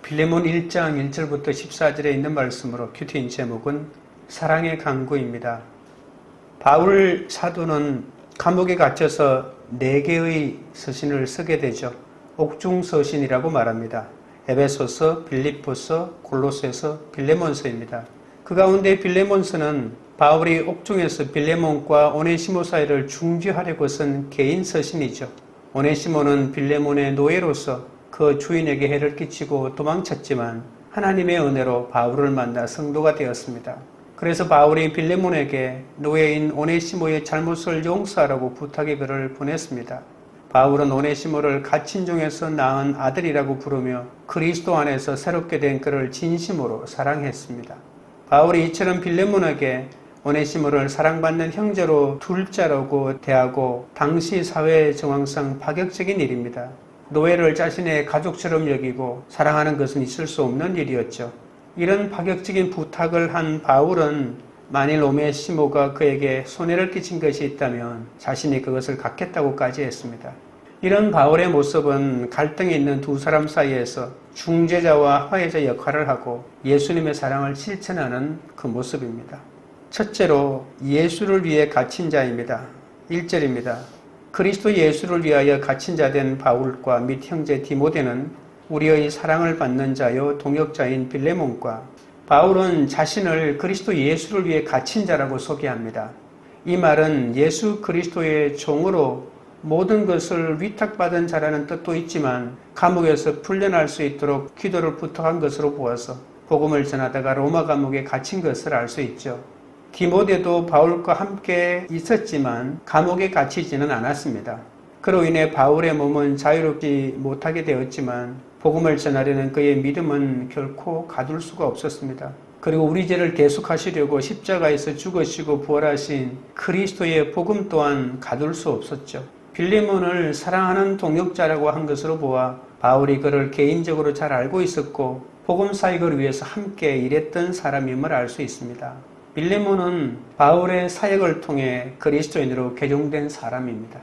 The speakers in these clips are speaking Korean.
빌레몬 1장 1절부터 14절에 있는 말씀으로 큐티인 제목은 사랑의 강구입니다. 바울 사도는 감옥에 갇혀서 4개의 서신을 쓰게 되죠. 옥중 서신이라고 말합니다. 에베소서, 빌립보서, 골로새서, 빌레몬서입니다. 그 가운데 빌레몬서는 바울이 옥중에서 빌레몬과 오네시모 사이를 중지하려고 쓴 개인 서신이죠. 오네시모는 빌레몬의 노예로서 그 주인에게 해를 끼치고 도망쳤지만 하나님의 은혜로 바울을 만나 성도가 되었습니다. 그래서 바울이 빌레몬에게 노예인 오네시모의 잘못을 용서하라고 부탁의 글을 보냈습니다. 바울은 오네시모를 갇힌 중에서 낳은 아들이라고 부르며 그리스도 안에서 새롭게 된 그를 진심으로 사랑했습니다. 바울이 이처럼 빌레몬에게 오네시모를 사랑받는 형제로 둘째라고 대하고 당시 사회 정황상 파격적인 일입니다. 노예를 자신의 가족처럼 여기고 사랑하는 것은 있을 수 없는 일이었죠. 이런 파격적인 부탁을 한 바울은 만일 오네시모가 그에게 손해를 끼친 것이 있다면 자신이 그것을 갚겠다고까지 했습니다. 이런 바울의 모습은 갈등이 있는 두 사람 사이에서 중재자와 화해자 역할을 하고 예수님의 사랑을 실천하는 그 모습입니다. 첫째로 예수를 위해 갇힌 자입니다. 1절입니다. 그리스도 예수를 위하여 갇힌 자 된 바울과 및 형제 디모데는 우리의 사랑을 받는 자요 동역자인 빌레몬과 바울은 자신을 그리스도 예수를 위해 갇힌 자라고 소개합니다. 이 말은 예수 그리스도의 종으로 모든 것을 위탁받은 자라는 뜻도 있지만 감옥에서 풀려날 수 있도록 기도를 부탁한 것으로 보아서 복음을 전하다가 로마 감옥에 갇힌 것을 알 수 있죠. 디모데도 바울과 함께 있었지만 감옥에 갇히지는 않았습니다. 그로 인해 바울의 몸은 자유롭지 못하게 되었지만 복음을 전하려는 그의 믿음은 결코 가둘 수가 없었습니다. 그리고 우리 죄를 계속하시려고 십자가에서 죽으시고 부활하신 그리스도의 복음 또한 가둘 수 없었죠. 빌레몬을 사랑하는 동역자라고 한 것으로 보아 바울이 그를 개인적으로 잘 알고 있었고 복음 사역을 위해서 함께 일했던 사람임을 알 수 있습니다. 빌레몬은 바울의 사역을 통해 그리스도인으로 개종된 사람입니다.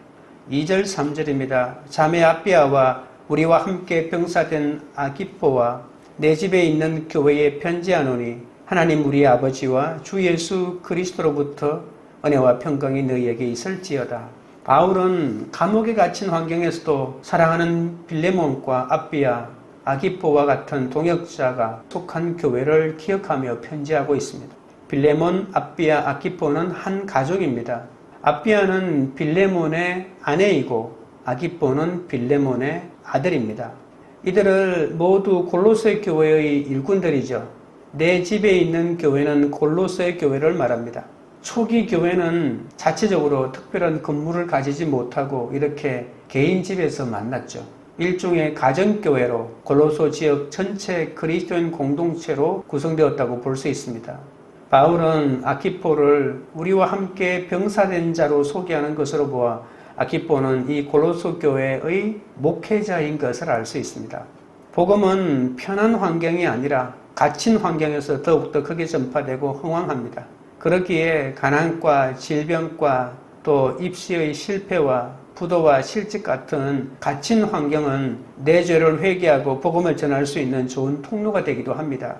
2절 3절입니다. 자매 아비아와 우리와 함께 병사된 아기포와 내 집에 있는 교회에 편지하노니 하나님 우리 아버지와 주 예수 그리스도로부터 은혜와 평강이 너희에게 있을지어다. 바울은 감옥에 갇힌 환경에서도 사랑하는 빌레몬과 아비아, 아기포와 같은 동역자가 속한 교회를 기억하며 편지하고 있습니다. 빌레몬, 아비아, 아기포는 한 가족입니다. 아비아는 빌레몬의 아내이고 아기포는 빌레몬의 아들입니다. 이들을 모두 골로새 교회의 일꾼들이죠. 내 집에 있는 교회는 골로새 교회를 말합니다. 초기 교회는 자체적으로 특별한 건물을 가지지 못하고 이렇게 개인 집에서 만났죠. 일종의 가정교회로 골로새 지역 전체 그리스도인 공동체로 구성되었다고 볼 수 있습니다. 바울은 아키포를 우리와 함께 병사된 자로 소개하는 것으로 보아 아키포는 이 골로새 교회의 목회자인 것을 알 수 있습니다. 복음은 편한 환경이 아니라 갇힌 환경에서 더욱더 크게 전파되고 흥왕합니다. 그렇기에 가난과 질병과 또 입시의 실패와 부도와 실직 같은 갇힌 환경은 내 죄를 회개하고 복음을 전할 수 있는 좋은 통로가 되기도 합니다.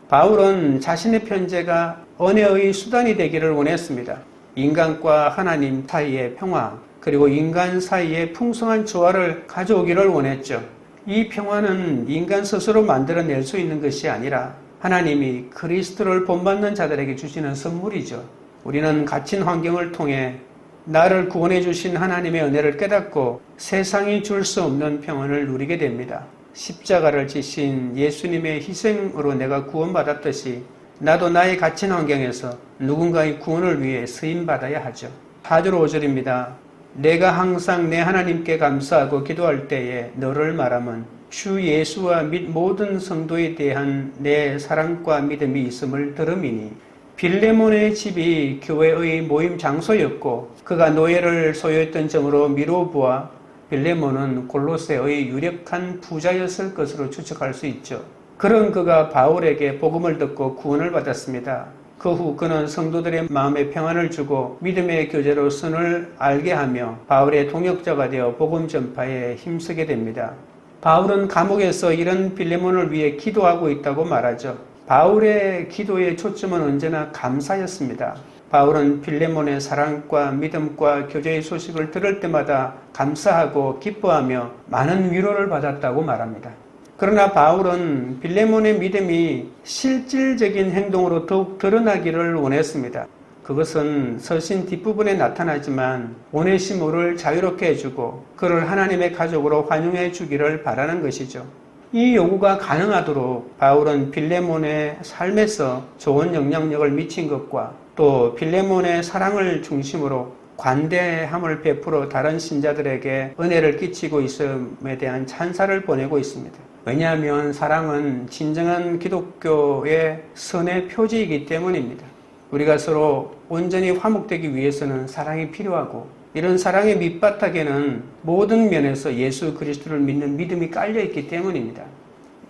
바울은 자신의 편지가 은혜의 수단이 되기를 원했습니다. 인간과 하나님 사이의 평화, 그리고 인간 사이의 풍성한 조화를 가져오기를 원했죠. 이 평화는 인간 스스로 만들어낼 수 있는 것이 아니라 하나님이 그리스도를 본받는 자들에게 주시는 선물이죠. 우리는 갇힌 환경을 통해 나를 구원해 주신 하나님의 은혜를 깨닫고 세상이 줄 수 없는 평안을 누리게 됩니다. 십자가를 지신 예수님의 희생으로 내가 구원받았듯이 나도 나의 갇힌 환경에서 누군가의 구원을 위해 쓰임받아야 하죠. 4절 5절입니다. 내가 항상 내 하나님께 감사하고 기도할 때에 너를 말하면 주 예수와 및 모든 성도에 대한 내 사랑과 믿음이 있음을 들음이니 빌레몬의 집이 교회의 모임 장소였고 그가 노예를 소유했던 점으로 미루어 보아 빌레몬은 골로새의 유력한 부자였을 것으로 추측할 수 있죠. 그런 그가 바울에게 복음을 듣고 구원을 받았습니다. 그 후 그는 성도들의 마음에 평안을 주고 믿음의 교제로 선을 알게 하며 바울의 동역자가 되어 복음 전파에 힘쓰게 됩니다. 바울은 감옥에서 이런 빌레몬을 위해 기도하고 있다고 말하죠. 바울의 기도의 초점은 언제나 감사였습니다. 바울은 빌레몬의 사랑과 믿음과 교제의 소식을 들을 때마다 감사하고 기뻐하며 많은 위로를 받았다고 말합니다. 그러나 바울은 빌레몬의 믿음이 실질적인 행동으로 더욱 드러나기를 원했습니다. 그것은 서신 뒷부분에 나타나지만 오네시모를 자유롭게 해주고 그를 하나님의 가족으로 환영해 주기를 바라는 것이죠. 이 요구가 가능하도록 바울은 빌레몬의 삶에서 좋은 영향력을 미친 것과 또 빌레몬의 사랑을 중심으로 관대함을 베풀어 다른 신자들에게 은혜를 끼치고 있음에 대한 찬사를 보내고 있습니다. 왜냐하면 사랑은 진정한 기독교의 선의 표지이기 때문입니다. 우리가 서로 온전히 화목되기 위해서는 사랑이 필요하고 이런 사랑의 밑바닥에는 모든 면에서 예수 그리스도를 믿는 믿음이 깔려있기 때문입니다.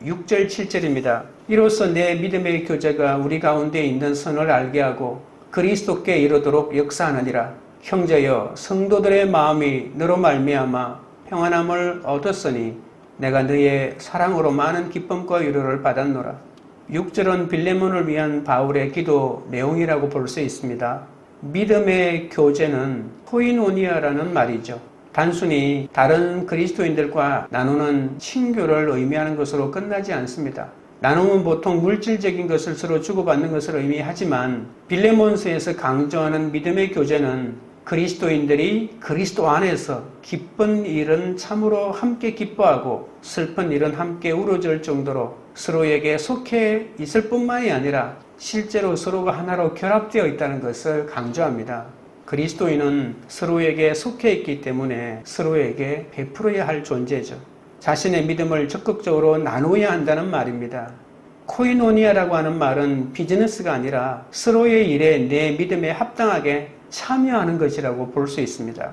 6절 7절입니다. 이로써 내 믿음의 교제가 우리 가운데 있는 선을 알게 하고 그리스도께 이르도록 역사하느니라. 형제여 성도들의 마음이 너로 말미암아 평안함을 얻었으니 내가 너의 사랑으로 많은 기쁨과 위로를 받았노라. 6절은 빌레몬을 위한 바울의 기도 내용이라고 볼 수 있습니다. 믿음의 교제는 코이노니아라는 말이죠. 단순히 다른 그리스도인들과 나누는 친교를 의미하는 것으로 끝나지 않습니다. 나눔은 보통 물질적인 것을 서로 주고받는 것을 의미하지만 빌레몬서에서 강조하는 믿음의 교제는 그리스도인들이 그리스도 안에서 기쁜 일은 참으로 함께 기뻐하고 슬픈 일은 함께 울어줄 정도로 서로에게 속해 있을 뿐만이 아니라 실제로 서로가 하나로 결합되어 있다는 것을 강조합니다. 그리스도인은 서로에게 속해 있기 때문에 서로에게 베풀어야 할 존재죠. 자신의 믿음을 적극적으로 나누어야 한다는 말입니다. 코이노니아라고 하는 말은 비즈니스가 아니라 서로의 일에 내 믿음에 합당하게 참여하는 것이라고 볼 수 있습니다.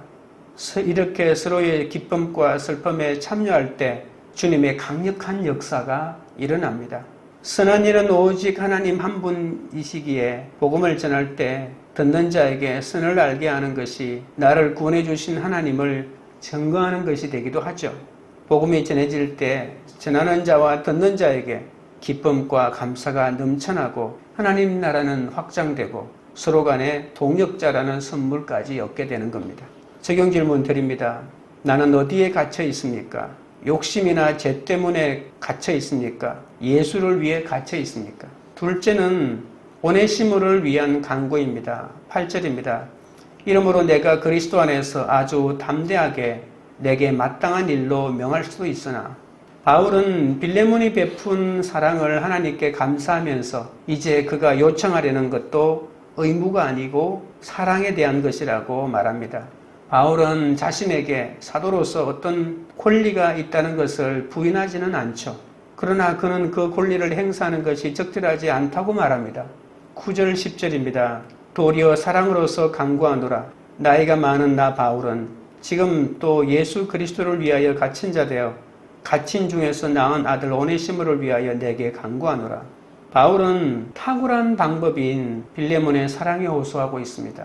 이렇게 서로의 기쁨과 슬픔에 참여할 때 주님의 강력한 역사가 일어납니다. 선한 일은 오직 하나님 한 분이시기에 복음을 전할 때 듣는 자에게 선을 알게 하는 것이 나를 구원해 주신 하나님을 증거하는 것이 되기도 하죠. 복음이 전해질 때 전하는 자와 듣는 자에게 기쁨과 감사가 넘쳐나고 하나님 나라는 확장되고 서로 간에 동역자라는 선물까지 얻게 되는 겁니다. 적용 질문 드립니다. 나는 어디에 갇혀 있습니까? 욕심이나 죄 때문에 갇혀 있습니까? 예수를 위해 갇혀 있습니까? 둘째는 오네시모를 위한 간구입니다. 8절입니다. 이러므로 내가 그리스도 안에서 아주 담대하게 내게 마땅한 일로 명할 수도 있으나 바울은 빌레몬이 베푼 사랑을 하나님께 감사하면서 이제 그가 요청하려는 것도 의무가 아니고 사랑에 대한 것이라고 말합니다. 바울은 자신에게 사도로서 어떤 권리가 있다는 것을 부인하지는 않죠. 그러나 그는 그 권리를 행사하는 것이 적절하지 않다고 말합니다. 9절 10절입니다. 도리어 사랑으로서 간구하노라. 나이가 많은 나 바울은 지금 또 예수 그리스도를 위하여 갇힌 자 되어 갇힌 중에서 낳은 아들 오네시모를 위하여 내게 간구하노라. 바울은 탁월한 방법인 빌레몬의 사랑에 호소하고 있습니다.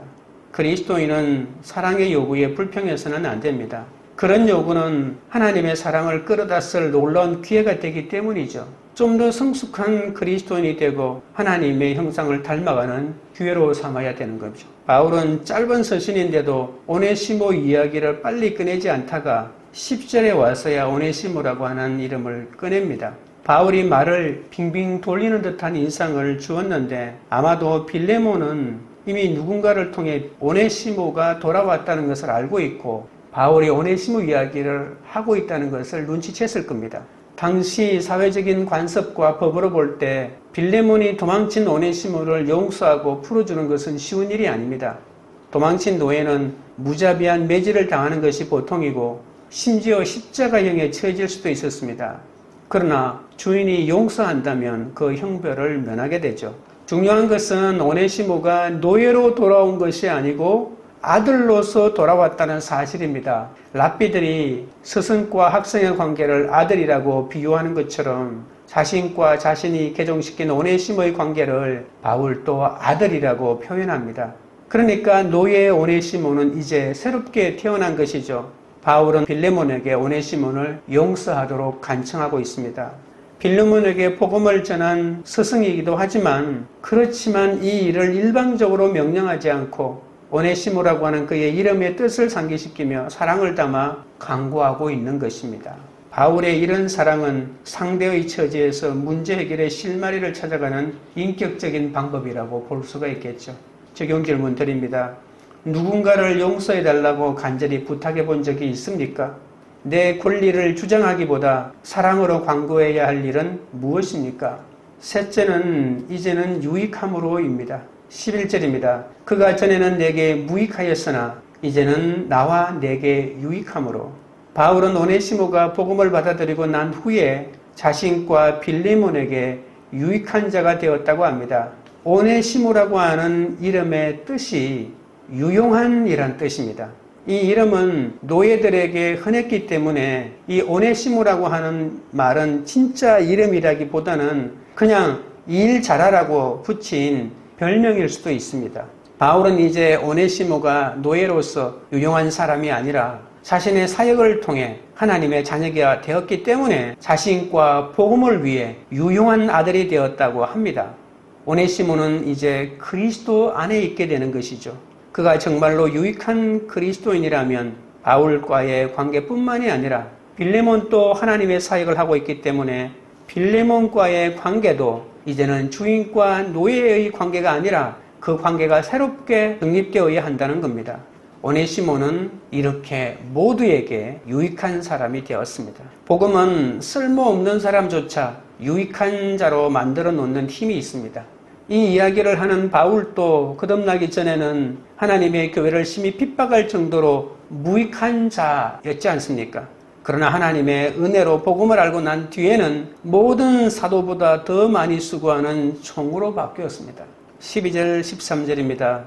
그리스도인은 사랑의 요구에 불평해서는 안 됩니다. 그런 요구는 하나님의 사랑을 끌어다 쓸 놀라운 기회가 되기 때문이죠. 좀 더 성숙한 그리스도인이 되고 하나님의 형상을 닮아가는 기회로 삼아야 되는 거죠. 바울은 짧은 서신인데도 오네시모 이야기를 빨리 꺼내지 않다가 10절에 와서야 오네시모라고 하는 이름을 꺼냅니다. 바울이 말을 빙빙 돌리는 듯한 인상을 주었는데 아마도 빌레몬은 이미 누군가를 통해 오네시모가 돌아왔다는 것을 알고 있고 바울이 오네시모 이야기를 하고 있다는 것을 눈치챘을 겁니다. 당시 사회적인 관습과 법으로 볼 때 빌레몬이 도망친 오네시모를 용서하고 풀어주는 것은 쉬운 일이 아닙니다. 도망친 노예는 무자비한 매질을 당하는 것이 보통이고 심지어 십자가형에 처해질 수도 있었습니다. 그러나 주인이 용서한다면 그 형벌을 면하게 되죠. 중요한 것은 오네시모가 노예로 돌아온 것이 아니고 아들로서 돌아왔다는 사실입니다. 랍비들이 스승과 학생의 관계를 아들이라고 비유하는 것처럼 자신과 자신이 개종시킨 오네시모의 관계를 바울도 아들이라고 표현합니다. 그러니까 노예 오네시모는 이제 새롭게 태어난 것이죠. 바울은 빌레몬에게 오네시몬을 용서하도록 간청하고 있습니다. 빌레몬에게 복음을 전한 스승이기도 하지만 그렇지만 이 일을 일방적으로 명령하지 않고 오네시모라고 하는 그의 이름의 뜻을 상기시키며 사랑을 담아 강구하고 있는 것입니다. 바울의 이런 사랑은 상대의 처지에서 문제 해결의 실마리를 찾아가는 인격적인 방법이라고 볼 수가 있겠죠. 적용 질문 드립니다. 누군가를 용서해달라고 간절히 부탁해 본 적이 있습니까? 내 권리를 주장하기보다 사랑으로 강구해야 할 일은 무엇입니까? 셋째는 이제는 유익함으로입니다. 11절입니다. 그가 전에는 내게 무익하였으나 이제는 나와 내게 유익함으로. 바울은 오네시모가 복음을 받아들이고 난 후에 자신과 빌레몬에게 유익한 자가 되었다고 합니다. 오네시모라고 하는 이름의 뜻이 유용한 이란 뜻입니다. 이 이름은 노예들에게 흔했기 때문에 이 오네시모라고 하는 말은 진짜 이름이라기보다는 그냥 일 잘하라고 붙인 별명일 수도 있습니다. 바울은 이제 오네시모가 노예로서 유용한 사람이 아니라 자신의 사역을 통해 하나님의 자녀가 되었기 때문에 자신과 복음을 위해 유용한 아들이 되었다고 합니다. 오네시모는 이제 그리스도 안에 있게 되는 것이죠. 그가 정말로 유익한 그리스도인이라면 바울과의 관계뿐만이 아니라 빌레몬도 하나님의 사역을 하고 있기 때문에 빌레몬과의 관계도 이제는 주인과 노예의 관계가 아니라 그 관계가 새롭게 정립되어야 한다는 겁니다. 오네시모는 이렇게 모두에게 유익한 사람이 되었습니다. 복음은 쓸모없는 사람조차 유익한 자로 만들어 놓는 힘이 있습니다. 이 이야기를 하는 바울도 거듭나기 전에는 하나님의 교회를 심히 핍박할 정도로 무익한 자였지 않습니까? 그러나 하나님의 은혜로 복음을 알고 난 뒤에는 모든 사도보다 더 많이 수고하는 총으로 바뀌었습니다. 12절 13절입니다.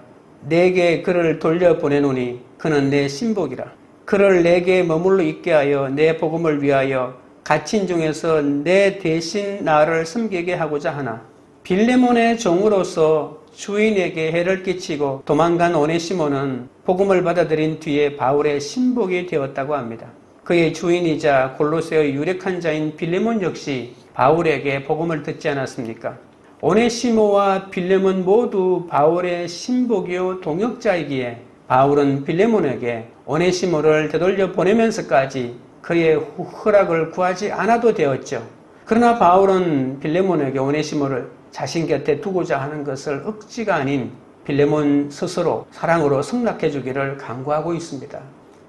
내게 그를 돌려보내노니 그는 내 신복이라. 그를 내게 머물러 있게 하여 내 복음을 위하여 갇힌 중에서 내 대신 나를 섬기게 하고자 하나. 빌레몬의 종으로서 주인에게 해를 끼치고 도망간 오네시모는 복음을 받아들인 뒤에 바울의 신복이 되었다고 합니다. 그의 주인이자 골로새의 유력한 자인 빌레몬 역시 바울에게 복음을 듣지 않았습니까? 오네시모와 빌레몬 모두 바울의 신복이요 동역자이기에 바울은 빌레몬에게 오네시모를 되돌려 보내면서까지 그의 허락을 구하지 않아도 되었죠. 그러나 바울은 빌레몬에게 오네시모를 자신 곁에 두고자 하는 것을 억지가 아닌 빌레몬 스스로 사랑으로 승낙해 주기를 간구하고 있습니다.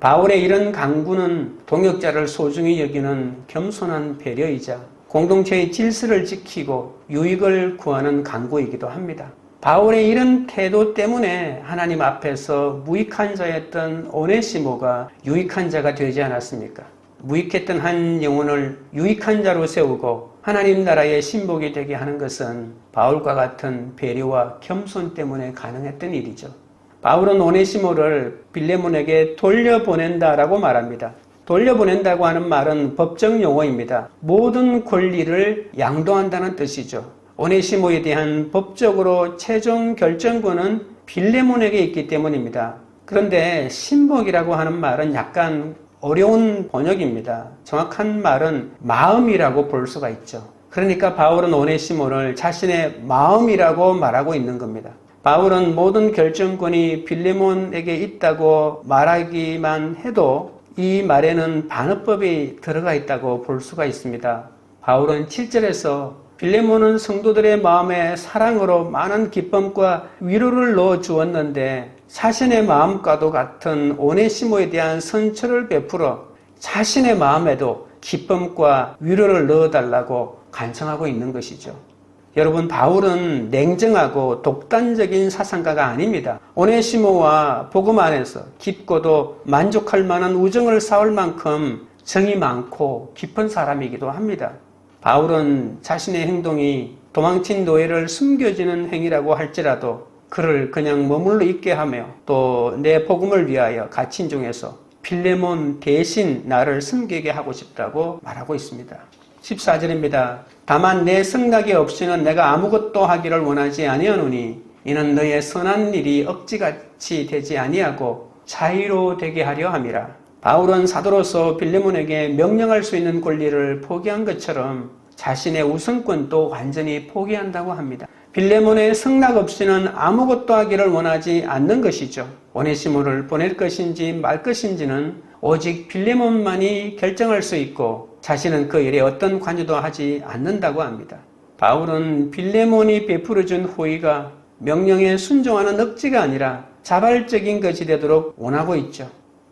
바울의 이런 간구는 동역자를 소중히 여기는 겸손한 배려이자 공동체의 질서를 지키고 유익을 구하는 간구이기도 합니다. 바울의 이런 태도 때문에 하나님 앞에서 무익한 자였던 오네시모가 유익한 자가 되지 않았습니까? 무익했던 한 영혼을 유익한 자로 세우고 하나님 나라의 신복이 되게 하는 것은 바울과 같은 배려와 겸손 때문에 가능했던 일이죠. 바울은 오네시모를 빌레몬에게 돌려보낸다라고 말합니다. 돌려보낸다고 하는 말은 법적 용어입니다. 모든 권리를 양도한다는 뜻이죠. 오네시모에 대한 법적으로 최종 결정권은 빌레몬에게 있기 때문입니다. 그런데 신복이라고 하는 말은 약간 어려운 번역입니다. 정확한 말은 마음이라고 볼 수가 있죠. 그러니까 바울은 오네시모를 자신의 마음이라고 말하고 있는 겁니다. 바울은 모든 결정권이 빌레몬에게 있다고 말하기만 해도 이 말에는 반어법이 들어가 있다고 볼 수가 있습니다. 바울은 7절에서 빌레몬은 성도들의 마음에 사랑으로 많은 기쁨과 위로를 넣어 주었는데 자신의 마음과도 같은 오네시모에 대한 선처를 베풀어 자신의 마음에도 기쁨과 위로를 넣어달라고 간청하고 있는 것이죠. 여러분, 바울은 냉정하고 독단적인 사상가가 아닙니다. 오네시모와 복음 안에서 깊고도 만족할 만한 우정을 쌓을 만큼 정이 많고 깊은 사람이기도 합니다. 바울은 자신의 행동이 도망친 노예를 숨겨지는 행위라고 할지라도 그를 그냥 머물러 있게 하며 또 내 복음을 위하여 갇힌 중에서 빌레몬 대신 나를 섬기게 하고 싶다고 말하고 있습니다. 14절입니다. 다만 내 승낙이 없이는 내가 아무것도 하기를 원하지 아니하노니 이는 너의 선한 일이 억지같이 되지 아니하고 자유로 되게 하려 함이라. 바울은 사도로서 빌레몬에게 명령할 수 있는 권리를 포기한 것처럼 자신의 우선권도 완전히 포기한다고 합니다. 빌레몬의 승낙 없이는 아무것도 하기를 원하지 않는 것이죠. 오네시모를 보낼 것인지 말 것인지는 오직 빌레몬만이 결정할 수 있고 자신은 그 일에 어떤 관여도 하지 않는다고 합니다. 바울은 빌레몬이 베풀어준 호의가 명령에 순종하는 억지가 아니라 자발적인 것이 되도록 원하고 있죠.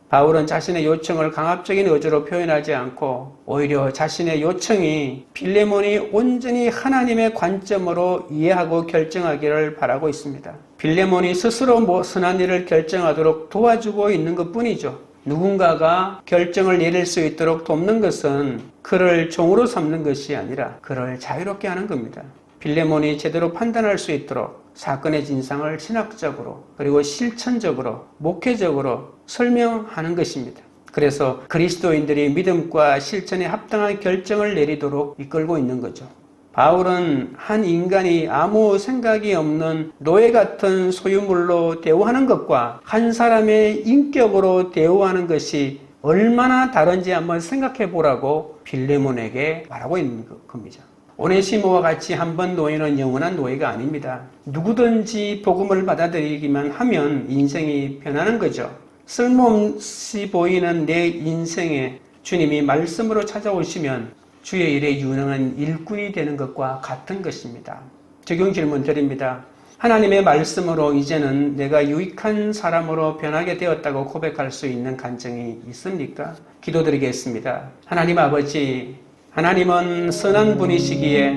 바울은 자신의 요청을 강압적인 의지로 표현하지 않고 오히려 자신의 요청이 빌레몬이 온전히 하나님의 관점으로 이해하고 결정하기를 바라고 있습니다. 빌레몬이 스스로 선한 일을 결정하도록 도와주고 있는 것뿐이죠. 누군가가 결정을 내릴 수 있도록 돕는 것은 그를 종으로 삼는 것이 아니라 그를 자유롭게 하는 겁니다. 빌레몬이 제대로 판단할 수 있도록 사건의 진상을 신학적으로 그리고 실천적으로 목회적으로 설명하는 것입니다. 그래서 그리스도인들이 믿음과 실천에 합당한 결정을 내리도록 이끌고 있는 거죠. 바울은 한 인간이 아무 생각이 없는 노예 같은 소유물로 대우하는 것과 한 사람의 인격으로 대우하는 것이 얼마나 다른지 한번 생각해 보라고 빌레몬에게 말하고 있는 겁니다. 오네시모와 같이 한번 노예는 영원한 노예가 아닙니다. 누구든지 복음을 받아들이기만 하면 인생이 변하는 거죠. 쓸모없이 보이는 내 인생에 주님이 말씀으로 찾아오시면 주의 일에 유능한 일꾼이 되는 것과 같은 것입니다. 적용 질문 드립니다. 하나님의 말씀으로 이제는 내가 유익한 사람으로 변하게 되었다고 고백할 수 있는 간증이 있습니까? 기도드리겠습니다. 하나님 아버지, 하나님은 선한 분이시기에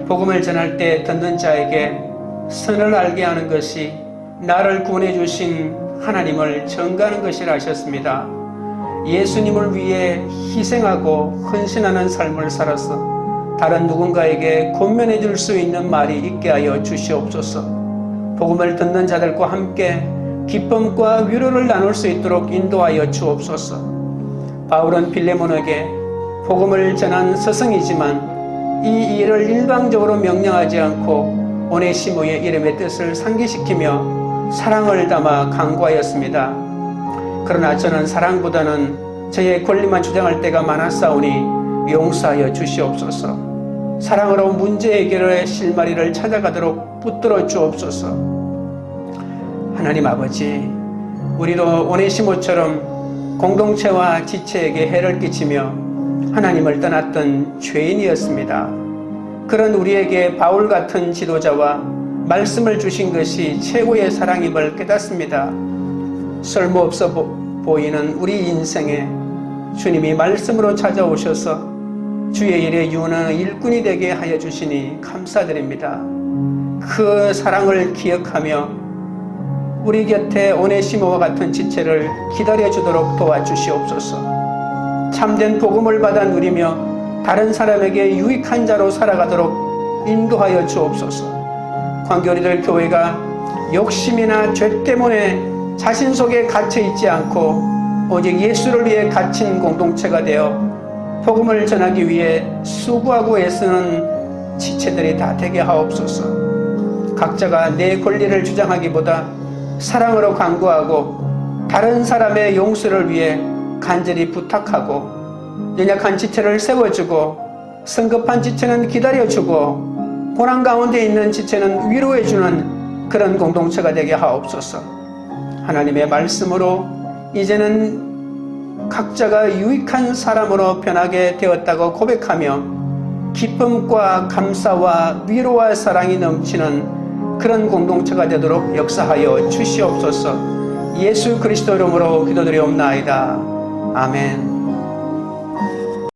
복음을 전할 때 듣는 자에게 선을 알게 하는 것이 나를 구원해 주신 하나님을 전가하는 것이라 하셨습니다. 예수님을 위해 희생하고 헌신하는 삶을 살아서 다른 누군가에게 권면해 줄 수 있는 말이 있게 하여 주시옵소서. 복음을 듣는 자들과 함께 기쁨과 위로를 나눌 수 있도록 인도하여 주옵소서. 바울은 빌레몬에게 복음을 전한 스승이지만 이 일을 일방적으로 명령하지 않고 오네시모의 이름의 뜻을 상기시키며 사랑을 담아 강구하였습니다. 그러나 저는 사랑보다는 저의 권리만 주장할 때가 많았사오니 용서하여 주시옵소서. 사랑으로 문제 해결의 실마리를 찾아가도록 붙들어 주옵소서. 하나님 아버지, 우리도 오네시모처럼 공동체와 지체에게 해를 끼치며 하나님을 떠났던 죄인이었습니다. 그런 우리에게 바울 같은 지도자와 말씀을 주신 것이 최고의 사랑임을 깨닫습니다. 쓸모없어 보이는 우리 인생에 주님이 말씀으로 찾아오셔서 주의 일에 유능한 일꾼이 되게 하여 주시니 감사드립니다. 그 사랑을 기억하며 우리 곁에 오네시모와 같은 지체를 기다려주도록 도와주시옵소서. 참된 복음을 받아 누리며 다른 사람에게 유익한 자로 살아가도록 인도하여 주옵소서. 광교리들 교회가 욕심이나 죄 때문에 자신 속에 갇혀 있지 않고 오직 예수를 위해 갇힌 공동체가 되어 복음을 전하기 위해 수고하고 애쓰는 지체들이 다 되게 하옵소서. 각자가 내 권리를 주장하기보다 사랑으로 간구하고 다른 사람의 용서를 위해 간절히 부탁하고 연약한 지체를 세워주고 성급한 지체는 기다려주고 고난 가운데 있는 지체는 위로해주는 그런 공동체가 되게 하옵소서. 하나님의 말씀으로 이제는 각자가 유익한 사람으로 변하게 되었다고 고백하며 기쁨과 감사와 위로와 사랑이 넘치는 그런 공동체가 되도록 역사하여 주시옵소서. 예수 그리스도 이름으로 기도드리옵나이다. 아멘.